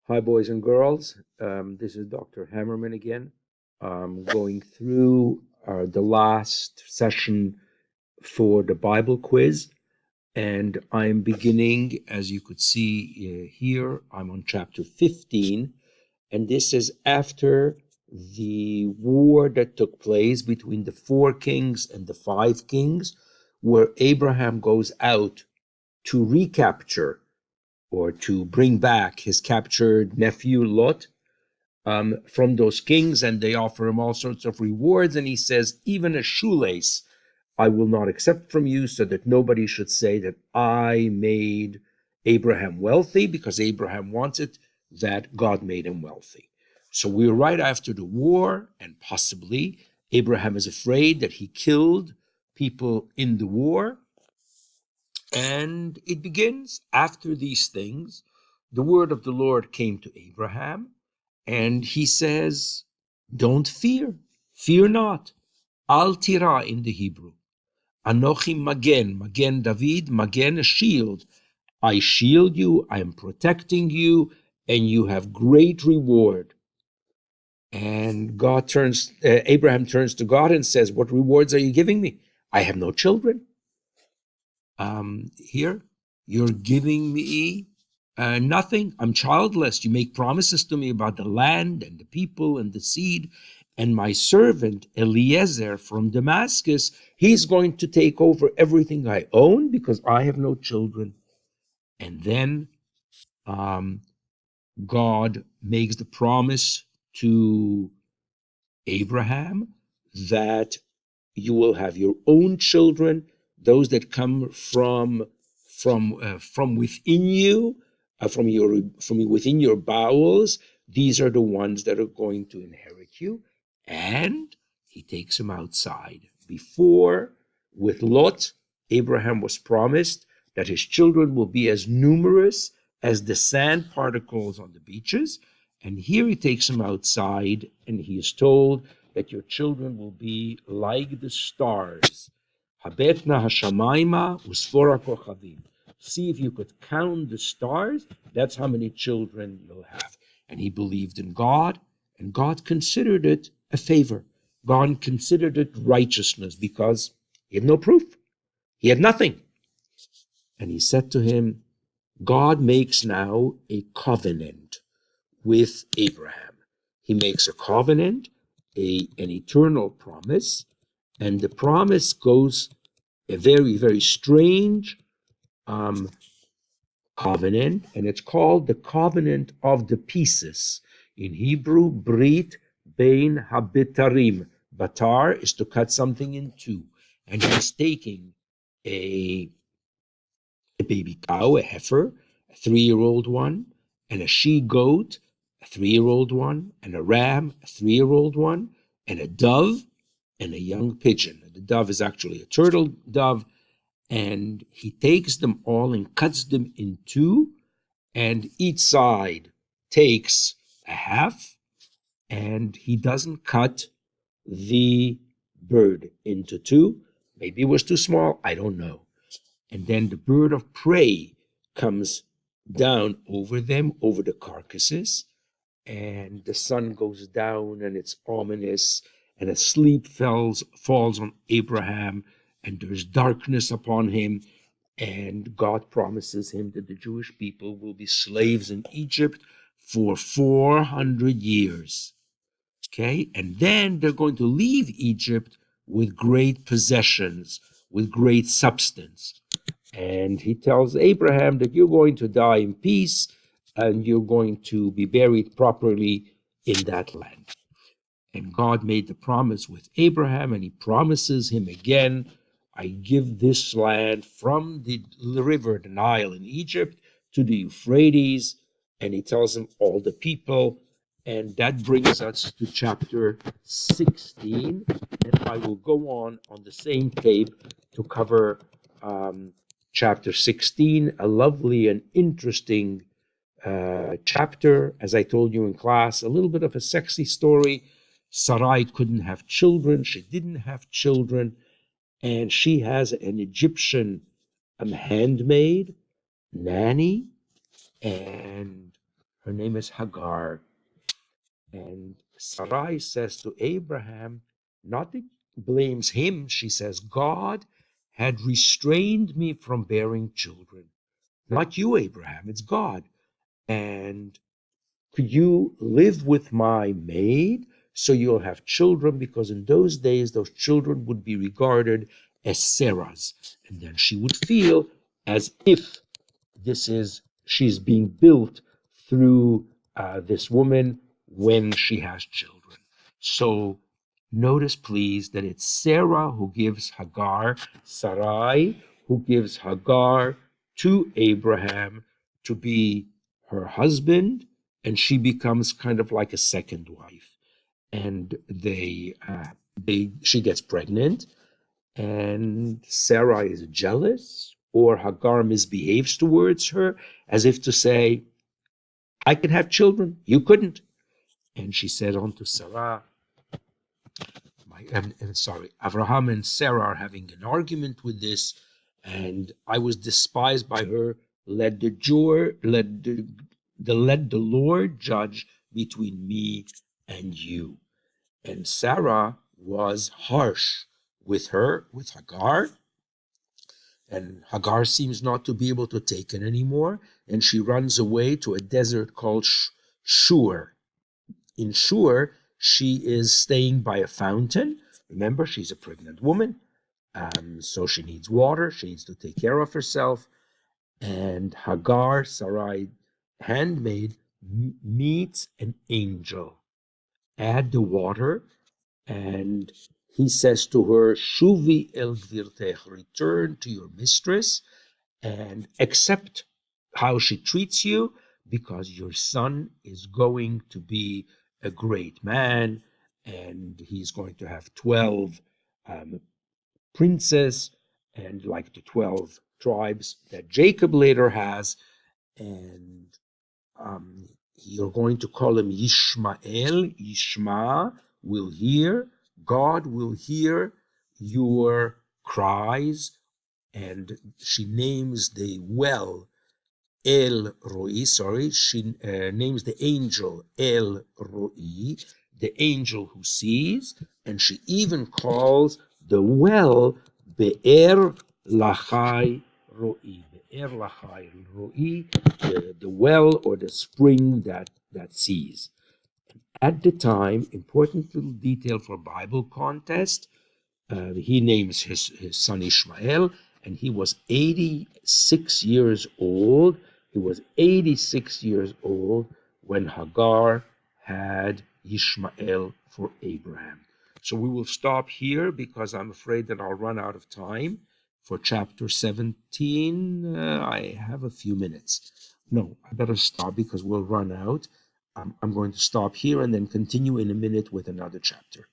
Hi, boys and girls. This is Dr. Hammerman again. Going through the last session for the Bible quiz, and I'm beginning, as you could see here, I'm on chapter 15, and this is after the war that took place between the 4 kings and the 5 kings, where Abraham goes out to recapture or to bring back his captured nephew Lot from those kings, and they offer him all sorts of rewards. And he says, even a shoelace I will not accept from you, so that nobody should say that I made Abraham wealthy, because Abraham wants it, that God made him wealthy. So we're right after the war, and possibly Abraham is afraid that he killed people in the war. And it begins after these things. The word of the Lord came to Abraham, and he says, don't fear, fear not. Al tira in the Hebrew. Anochi magen, magen David, magen a shield. I shield you, I am protecting you, and you have great reward. And Abraham turns to God and says, what rewards are you giving me? I have no children. Here, you're giving me nothing. I'm childless. You make promises to me about the land and the people and the seed. And my servant Eliezer from Damascus, he's going to take over everything I own because I have no children. And then God makes the promise to Abraham that you will have your own children, those that come from within you, from within your bowels. These are the ones that are going to inherit you. And he takes them outside. Before, with Lot, Abraham was promised that his children will be as numerous as the sand particles on the beaches. And here he takes him outside, and he is told that your children will be like the stars. Habetna hashamayma usfora kochavim. See if you could count the stars. That's how many children you'll have. And he believed in God, and God considered it a favor. God considered it righteousness because he had no proof. He had nothing. And he said to him, God makes now a covenant with Abraham. He makes a covenant, an eternal promise, and the promise goes a very, very strange covenant, and it's called the covenant of the pieces. In Hebrew, Brit Bein Habitarim. Batar is to cut something in two, and he's taking a baby cow, a heifer, a 3-year-old one, and a she-goat, a 3-year-old one, and a ram, a 3-year-old one, and a dove, and a young pigeon. The dove is actually a turtle dove, and he takes them all and cuts them in two, and each side takes a half, and he doesn't cut the bird into two. Maybe it was too small, I don't know. And then the bird of prey comes down over them, over the carcasses, and the sun goes down, and it's ominous, and a sleep falls on Abraham, and there's darkness upon him, and God promises him that the Jewish people will be slaves in Egypt for 400 years. Okay, and then they're going to leave Egypt with great possessions, with great substance. And he tells Abraham that you're going to die in peace and you're going to be buried properly in that land. And God made the promise with Abraham, and he promises him again, I give this land from the river, the Nile in Egypt, to the Euphrates. And he tells him all the people. And that brings us to chapter 16. And I will go on the same tape to cover chapter 16, a lovely and interesting chapter. As I told you in class, a little bit of a sexy story. Sarai couldn't have children. She didn't have children. And she has an Egyptian handmaid, nanny, and Her name is Hagar. And Sarai says to Abraham, nothing blames him. She says, God had restrained me from bearing children. Not you, Abraham, it's God. And could you live with my maid so you'll have children? Because in those days, those children would be regarded as Sarah's. And then she would feel as if she's being built through this woman when she has children. So notice, please, that it's Sarah who gives Hagar, Sarai, who gives Hagar to Abraham to be her husband, and she becomes kind of like a second wife. And she gets pregnant, and Sarah is jealous, or Hagar misbehaves towards her, as if to say, I can have children, you couldn't. And she said unto Sarah, Abraham and Sarah are having an argument with this, and I was despised by her. Let the Lord judge between me and you. And Sarah was harsh with Hagar, and Hagar seems not to be able to take it anymore, and she runs away to a desert called Shur. In Shur, she is staying by a fountain. Remember, she's a pregnant woman, so she needs water. She needs to take care of herself. And Hagar, Sarai, handmaid, meets an angel. Add the water, and he says to her, Shuvi el gvirtech, return to your mistress and accept how she treats you, because your son is going to be a great man, and he's going to have 12 princes, and like the 12 tribes that Jacob later has, and you're going to call him Yishmael. Yishma will hear. God will hear your cries. And she names the well El Roi. She names the angel El Roi, the angel who sees. And she even calls the well Be'er Lachai Roi. Be'er Lachai Roi, the well or the spring that sees. At the time, important little detail for Bible context, he names his son Ishmael, and he was 86 years old. He was 86 years old when Hagar had Ishmael for Abraham. So we will stop here because I'm afraid that I'll run out of time for chapter 17. I have a few minutes. No, I better stop because we'll run out. I'm going to stop here and then continue in a minute with another chapter.